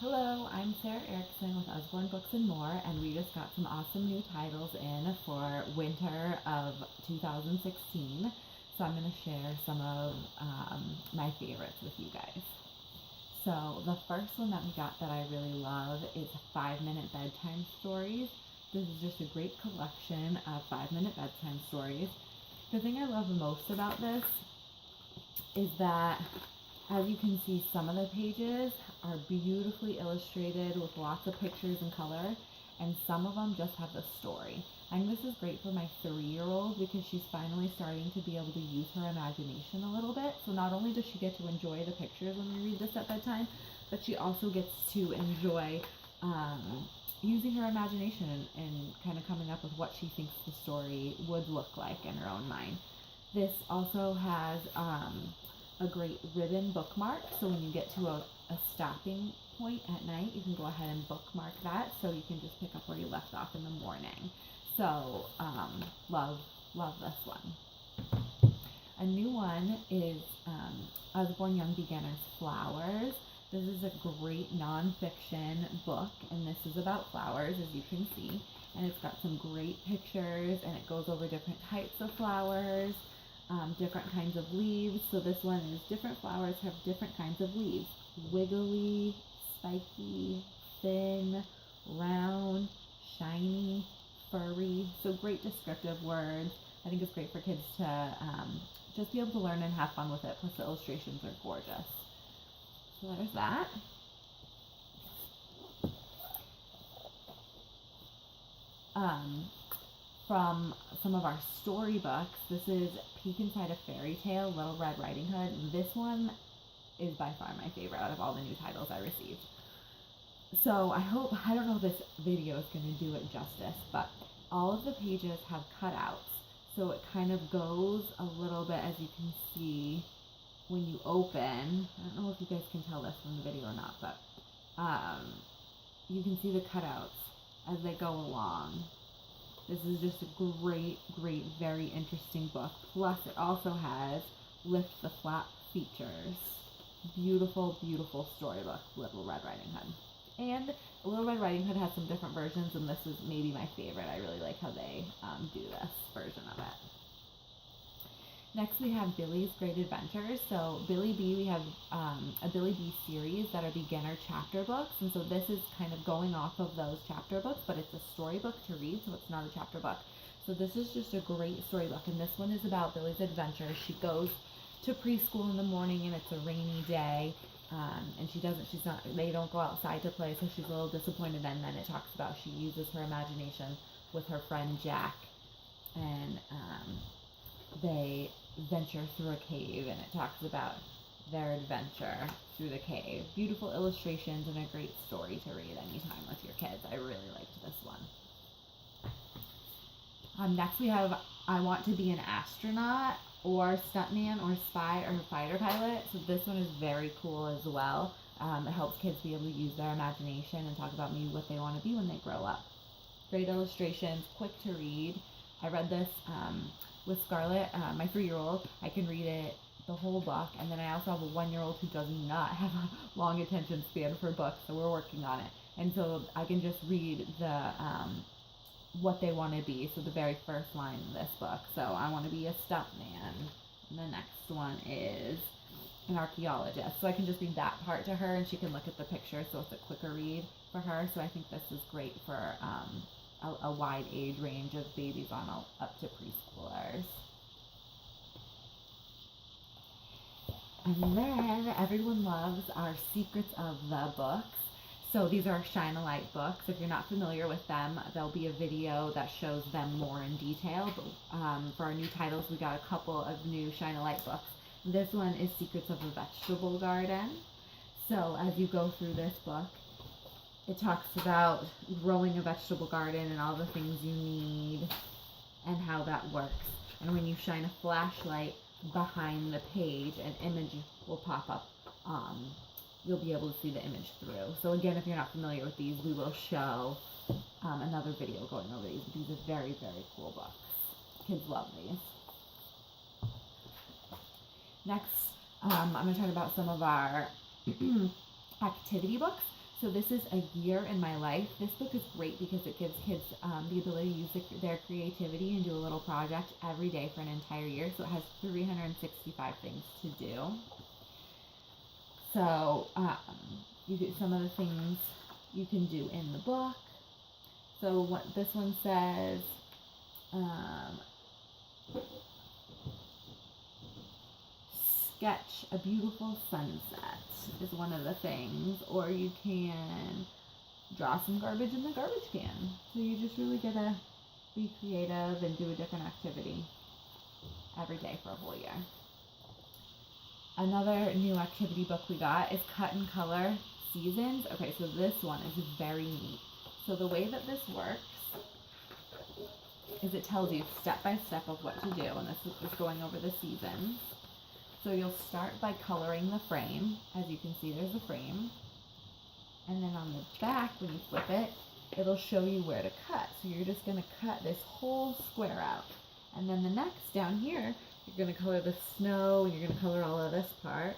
Hello, I'm Sarah Erickson with Usborne Books and More, and we just got some awesome new titles in for winter of 2016. So I'm going to share some of my favorites with you guys. So the first one that we got that I really love is 5-Minute Bedtime Stories. This is just a great collection of 5-minute bedtime stories. The thing I love most about this is that, as you can see, some of the pages are beautifully illustrated with lots of pictures and color, and some of them just have the story. I think this is great for my 3-year-old because she's finally starting to be able to use her imagination a little bit. So not only does she get to enjoy the pictures when we read this at bedtime, but she also gets to enjoy using her imagination and kind of coming up with what she thinks the story would look like in her own mind. This also has a great ribbon bookmark, so when you get to a stopping point at night, you can go ahead and bookmark that, so you can just pick up where you left off in the morning. So love this one. A new one is Usborne Young Beginners Flowers. This is a great nonfiction book, and this is about flowers, as you can see, and it's got some great pictures, and it goes over different types of flowers, different kinds of leaves. So this one is different flowers have different kinds of leaves: wiggly, spiky, thin, round, shiny, furry. So great descriptive words. I think it's great for kids to just be able to learn and have fun with it. Plus the illustrations are gorgeous. So there's that. From some of our storybooks, this is Peek Inside a Fairy Tale, Little Red Riding Hood. This one is by far my favorite out of all the new titles I received. So I don't know if this video is going to do it justice, but all of the pages have cutouts. So it kind of goes a little bit, as you can see, when you open. I don't know if you guys can tell this from the video or not, but you can see the cutouts as they go along. This is just a great, very interesting book. Plus, it also has Lift the Flap features. Beautiful, beautiful storybook, Little Red Riding Hood. And Little Red Riding Hood has some different versions, and this is maybe my favorite. I really like how they do this version of it. Next, we have Billy's Great Adventures. So Billy B, we have a Billy B series that are beginner chapter books. And so this is kind of going off of those chapter books, but it's a storybook to read, so it's not a chapter book. So this is just a great storybook. And this one is about Billy's adventures. She goes to preschool in the morning, and it's a rainy day. And they don't go outside to play, so she's a little disappointed. And then it talks about she uses her imagination with her friend Jack. And they venture through a cave, and it talks about their adventure through the cave. Beautiful illustrations and a great story to read anytime with your kids. I really liked this one. Next we have I Want to Be an Astronaut, or Stuntman, or Spy, or Fighter Pilot. So this one is very cool as well. It helps kids be able to use their imagination and talk about maybe what they want to be when they grow up. Great illustrations, quick to read. I read this with Scarlett, my 3-year-old. I can read it, the whole book, and then I also have a 1-year-old who does not have a long attention span for books, so we're working on it. And so I can just read the what they want to be. So the very first line in this book, so I want to be a stuntman. And the next one is an archaeologist. So I can just read that part to her, and she can look at the picture, so it's a quicker read for her. So I think this is great for a wide age range of babies on up to preschoolers. And then everyone loves our Secrets of the Books. So these are Shine-a-Light books. If you're not familiar with them, there'll be a video that shows them more in detail. But for our new titles, we got a couple of new Shine-a-Light books. This one is Secrets of a Vegetable Garden. So as you go through this book, it talks about growing a vegetable garden and all the things you need and how that works. And when you shine a flashlight behind the page, an image will pop up. You'll be able to see the image through. So again, if you're not familiar with these, we will show another video going over these. These are very, very cool books. Kids love these. Next, I'm going to talk about some of our activity books. So this is A Year in My Life. This book is great because it gives kids the ability to use their creativity and do a little project every day for an entire year. So it has 365 things to do. So you get some of the things you can do in the book. So what this one says, sketch a beautiful sunset is one of the things, or you can draw some garbage in the garbage can. So you just really get to be creative and do a different activity every day for a whole year. Another new activity book we got is Cut and Color Seasons. Okay, so this one is very neat. So the way that this works is it tells you step by step of what to do, and this is going over the seasons. So you'll start by coloring the frame. As you can see, there's a frame. And then on the back, when you flip it, it'll show you where to cut. So you're just going to cut this whole square out. And then the next, down here, you're going to color the snow, and you're going to color all of this part.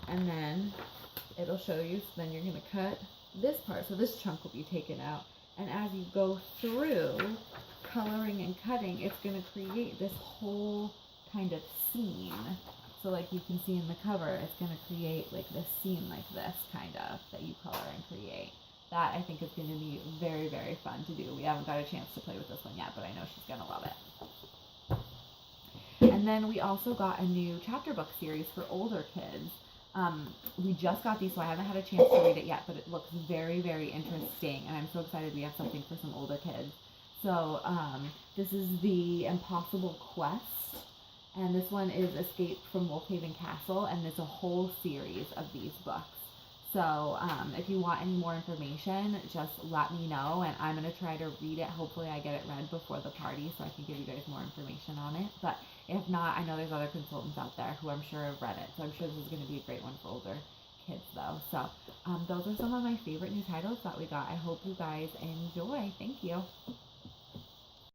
And then it'll show you, so then you're going to cut this part. So this chunk will be taken out. And as you go through coloring and cutting, it's going to create this whole kind of scene. So like you can see in the cover, it's going to create like this scene like this kind of that you color and create. That I think is going to be very, very fun to do. We haven't got a chance to play with this one yet, but I know she's going to love it. And then we also got a new chapter book series for older kids. We just got these, so I haven't had a chance to read it yet, but it looks very, very interesting, and I'm so excited we have something for some older kids. So this is the Impossible Quest. And this one is Escape from Wolfhaven Castle, and there's a whole series of these books. So if you want any more information, just let me know, and I'm going to try to read it. Hopefully I get it read before the party so I can give you guys more information on it. But if not, I know there's other consultants out there who I'm sure have read it. So I'm sure this is going to be a great one for older kids, though. So those are some of my favorite new titles that we got. I hope you guys enjoy. Thank you.